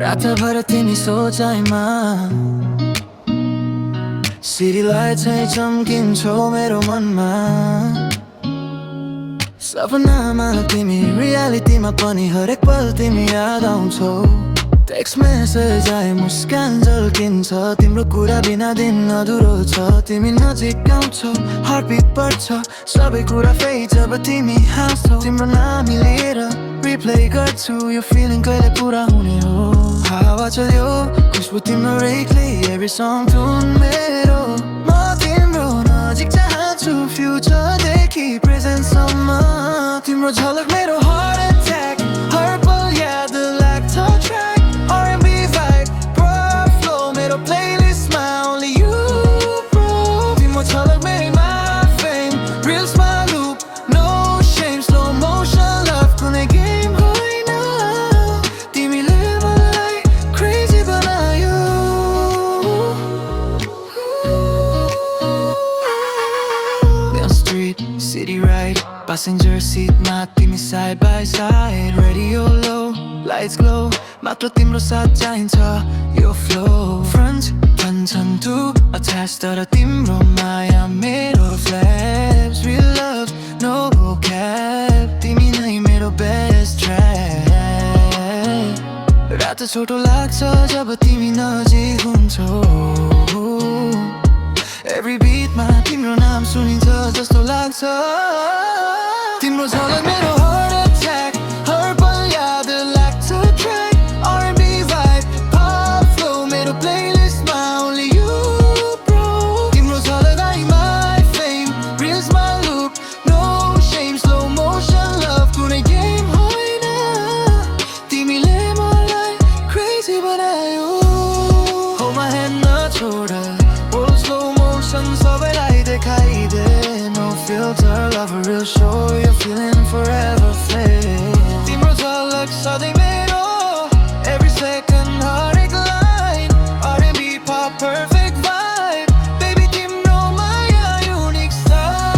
रातभर तिमी सोचाइमा सिरीलाई चाहिँ चम्किन्छौ मेरो मनमा। सपनामा तिमी रियालिटीमा पनि हरेक पल तिमी याद आउँछौ। टेक्स्ट मेसेज आए मुस्कान झल्किन्छ, तिम्रो कुरा बिना दिन अधुरो छ। तिमी नजिक आउँछौ हार्टबिट बढ्छ, सबै कुरा फेरि जब तिमी हाँस्छौ। तिम्रो नाम लिएर रिप्ले गर्छु, यो फिलिङ कहिले पुरा हुने हो। हावा चल्यो खुसबु तिम्रो रेखले एभ्री सङ टुन मेरो। म तिम्रो नजिक चाहन्छु फ्युचरदेखि प्रेजेन्टसम्म। तिम्रो झलक मेरो हार्ट एट्याक, हर पल याद लाग्छ track. R&B vibe, pop flow मेरो प्लेलिस्टमा only you bro। तिम्रो झलक मेरो my fame, reelsमा loop, no shame, slow motion love कुनै गेम होइन। तिमीले मलाई crazy बनायो। Down street, city ride, passenger seat मा तिमी side by side। Radio low, lights glow, मात्र तिम्रो साथ चाहिन्छ यो flow। Front भन्छन् to attach, तर तिम्रो माया मेरो flaps। Real love, no cap, तिमी नै मेरो best track। रात छोटो लाग्छ जब तिमी नजिक हुन्छौ। Every beat मा तिम्रो नाम सुनिन्छ जस्तो लाग्छ। तिम्रो झलक मेरो heart attack, हर पल याद लाग्छ track। R&B vibe, pop flow मेरो प्लेलिस्टमा only you bro। तिम्रो झलक आई my fame, reels my loop, no shame, slow motion love कुनै गेम होइन। तिमीले मलाई crazy बनायो। Hold my hand नछोड, roll slow motion सबैलाई देखाइदे। No filter, love a real show, you're feeling forever flame। तिम्रो झलक सधैँ मेरो, every second हरेक line। R&B pop perfect vibe, baby तिम्रो माया unique style।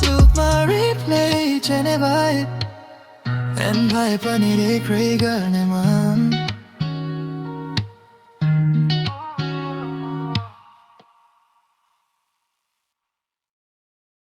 Loop my replay, chain vibe, and vibe पनि रेख गर्ने मन।